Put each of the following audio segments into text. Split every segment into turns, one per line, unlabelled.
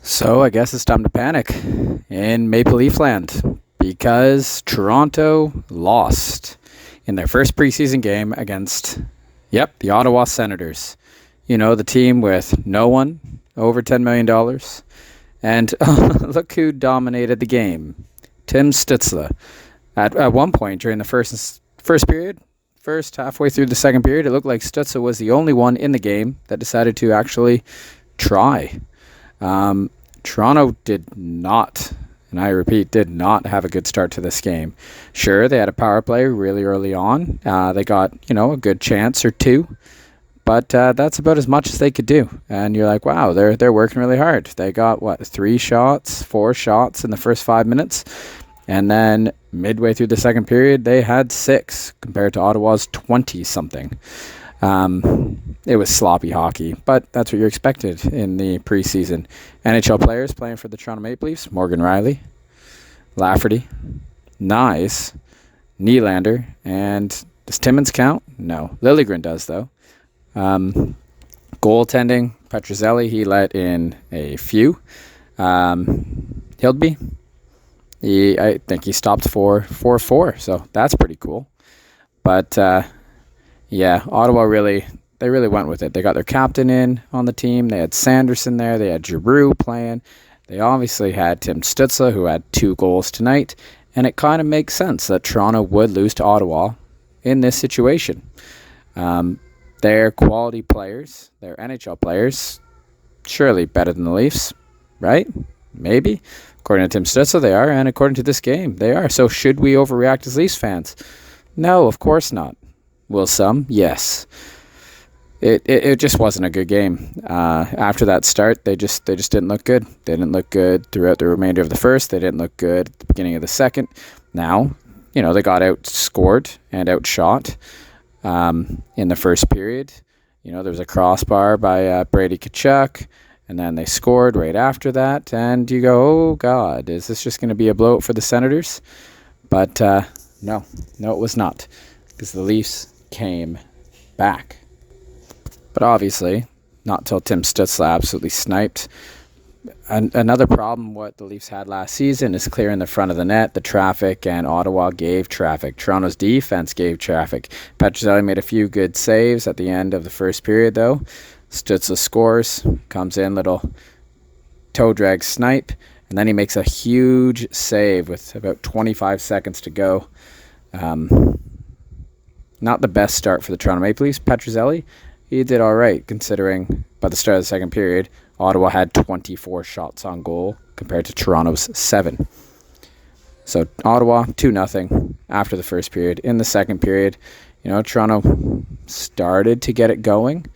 So I guess it's time to panic in Maple Leaf Land because Toronto lost in their first preseason game against, the Ottawa Senators. You know, the team with no one over $10 million. And look who dominated the game. Tim Stützle. At one point during the first period, halfway through the second period, it looked like Stützle was the only one in the game that decided to actually try. Toronto did not, and I repeat, did not have a good start to this game. Sure, they had a power play really early on. They got, a good chance or two, but that's about as much as they could do. And you're like, wow, they're working really hard. They got, 4 shots in the first 5 minutes. And then midway through the second period, they had 6 compared to Ottawa's 20-something. It was sloppy hockey, but that's what you expected in the preseason. NHL players playing for the Toronto Maple Leafs: Morgan Rielly, Lafferty, Nyes, Nylander, and does Timmins count? No. Liljegren does, though. Goaltending, Petrozelli, he let in a few. Hildeby, I think he stopped for 4-4, so that's pretty cool. But Ottawa really went with it. They got their captain in on the team. They had Sanderson there. They had Giroux playing. They obviously had Tim Stützle, who had 2 goals tonight. And it kind of makes sense that Toronto would lose to Ottawa in this situation. They're quality players. They're NHL players. Surely better than the Leafs, right? Maybe. According to Tim Stützle, they are. And according to this game, they are. So should we overreact as Leafs fans? No, of course not. Will some? Yes. It just wasn't a good game. After that start, they just didn't look good. They didn't look good throughout the remainder of the first. They didn't look good at the beginning of the second. Now, they got outscored and outshot in the first period. There was a crossbar by Brady Tkachuk, and then they scored right after that. And you go, oh, God, is this just going to be a blowout for the Senators? But no, it was not, because the Leafs came back. But obviously, not till Tim Stützle absolutely sniped. Another problem what the Leafs had last season is clearing the front of the net, the traffic, and Ottawa gave traffic. Toronto's defense gave traffic. Petrozelli made a few good saves at the end of the first period, though. Stützle scores, comes in, little toe drag snipe, and then he makes a huge save with about 25 seconds to go. Not the best start for the Toronto Maple Leafs. Petrozelli, he did all right, considering by the start of the second period, Ottawa had 24 shots on goal compared to Toronto's 7. So Ottawa, 2-0 after the first period. In the second period, Toronto started to get it going.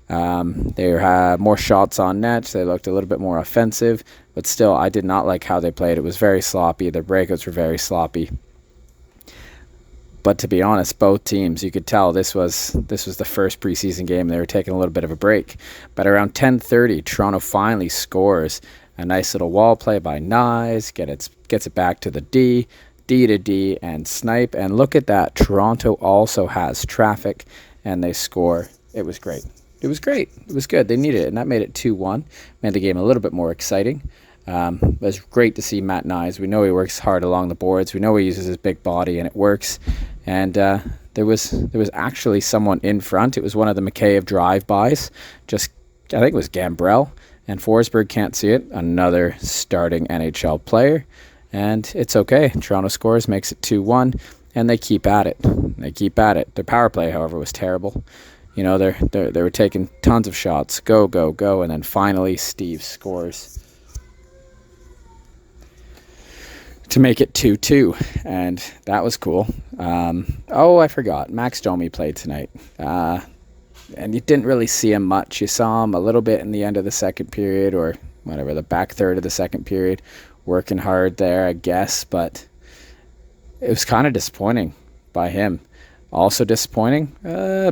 They had more shots on net. They looked a little bit more offensive. But still, I did not like how they played. It was very sloppy. Their breakouts were very sloppy. But to be honest, both teams, you could tell this was the first preseason game. They were taking a little bit of a break. But around 10:30, Toronto finally scores. A nice little wall play by Nyes, gets it back to the D to D, and snipe. And look at that. Toronto also has traffic, and they score. It was great. It was great. It was good. They needed it, and that made it 2-1. Made the game a little bit more exciting. It was great to see Matt Nyes. We know he works hard along the boards. We know he uses his big body, and it works. And there was actually someone in front. It was one of the McKayev drive-bys. I think it was Gambrell. And Forsberg can't see it. Another starting NHL player. And it's okay. Toronto scores, makes it 2-1, and they keep at it. Their power play, however, was terrible. They were taking tons of shots. Go, go, go. And then finally, Steve scores to make it 2-2, and that was cool. I forgot. Max Domi played tonight, and you didn't really see him much. You saw him a little bit in the end of the second period, or whatever, the back third of the second period, working hard there, I guess, but it was kind of disappointing by him. Also disappointing,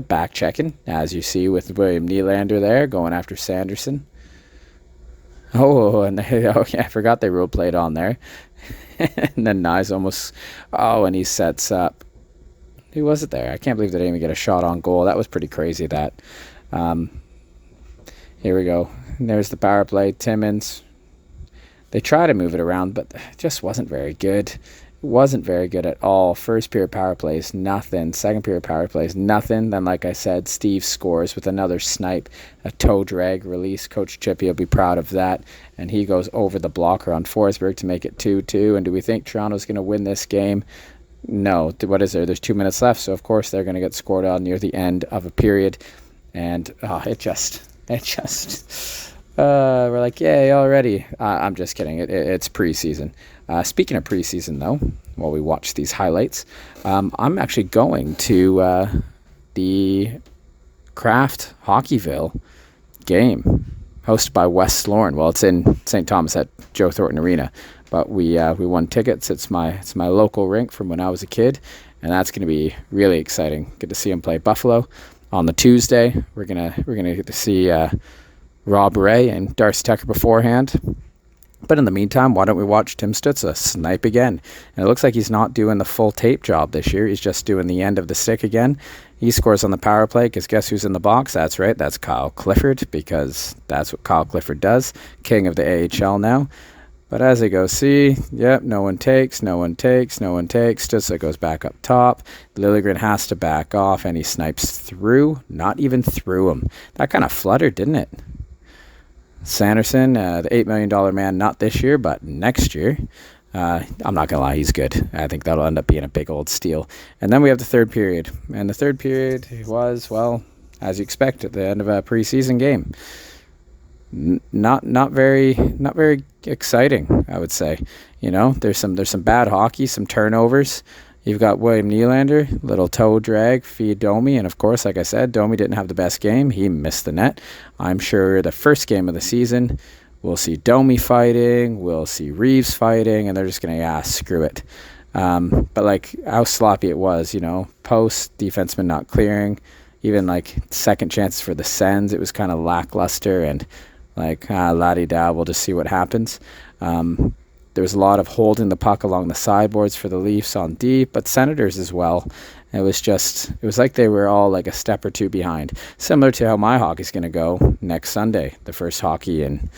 back checking, as you see with William Nylander there, going after Sanderson. I forgot they role played on there. And then Nyes and he sets up. Who was it there? I can't believe they didn't even get a shot on goal. That was pretty crazy, that. Here we go. There's the power play. Timmins They try to move it around, but it just wasn't very good. It wasn't very good at all. First period power plays, nothing. Second period power plays, nothing. Then, like I said, Steve scores with another snipe, a toe drag release. Coach Chippy will be proud of that. And he goes over the blocker on Forsberg to make it 2-2. And do we think Toronto's going to win this game? No. What is there? There's 2 minutes left, so of course they're going to get scored on near the end of a period. And we're like, yay, already. I'm just kidding. It's preseason. Speaking of preseason, though, while we watch these highlights, I'm actually going to the Kraft Hockeyville game hosted by West Lorne. Well, it's in St. Thomas at Joe Thornton Arena, but we won tickets. It's my local rink from when I was a kid, and that's going to be really exciting. Get to see him play Buffalo on the Tuesday. We're gonna get to see Rob Ray and Darcy Tucker beforehand. But in the meantime, why don't we watch Tim Stützle snipe again? And it looks like he's not doing the full tape job this year. He's just doing the end of the stick again. He scores on the power play because guess who's in the box? That's right, that's Kyle Clifford, because that's what Kyle Clifford does. King of the AHL now. But as they go, no one takes. Stützle goes back up top. Liljegren has to back off, and he snipes through. Not even through him. That kind of fluttered, didn't it? Sanderson, the $8 million man, not this year, but next year. I'm not going to lie, he's good. I think that'll end up being a big old steal. And then we have the third period. And the third period was, well, as you expect at the end of a preseason game. Not very exciting, I would say. You know, there's some bad hockey, some turnovers. You've got William Nylander, little toe drag, feed Domi, and of course, like I said, Domi didn't have the best game. He missed the net. I'm sure the first game of the season, we'll see Domi fighting, we'll see Reeves fighting, and they're just going to, screw it. But like how sloppy it was, you know, post, defenseman not clearing, even like second chances for the Sens, it was kind of lackluster and like, la-di-da, we'll just see what happens. There was a lot of holding the puck along the sideboards for the Leafs on deep, but Senators as well. It was like they were all like a step or two behind. Similar to how my hockey's going to go next Sunday, the first hockey in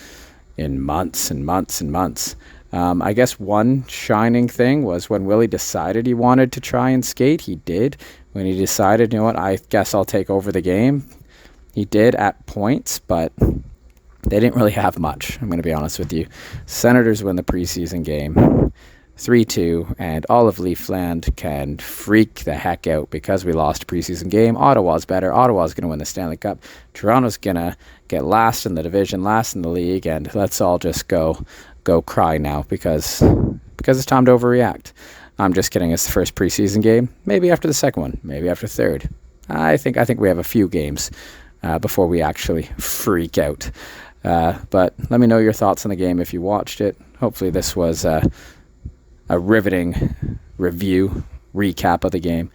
months and months and months. I guess one shining thing was when Willie decided he wanted to try and skate, he did. When he decided, you know what, I guess I'll take over the game, he did at points, but they didn't really have much, I'm going to be honest with you. Senators win the preseason game 3-2, and all of Leafland can freak the heck out because we lost a preseason game. Ottawa's better. Ottawa's going to win the Stanley Cup. Toronto's going to get last in the division, last in the league, and let's all just go cry now because it's time to overreact. I'm just kidding. It's the first preseason game. Maybe after the second one. Maybe after third. I think we have a few games before we actually freak out. But let me know your thoughts on the game if you watched it. Hopefully this was a riveting recap of the game.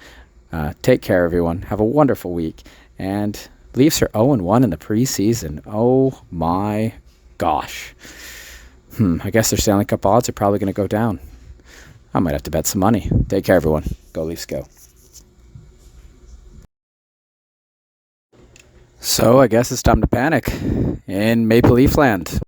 Take care, everyone. Have a wonderful week. And Leafs are 0-1 in the preseason. Oh my gosh. I guess their Stanley Cup odds are probably going to go down. I might have to bet some money. Take care, everyone. Go Leafs, go. So I guess it's time to panic in Maple Leaf Land.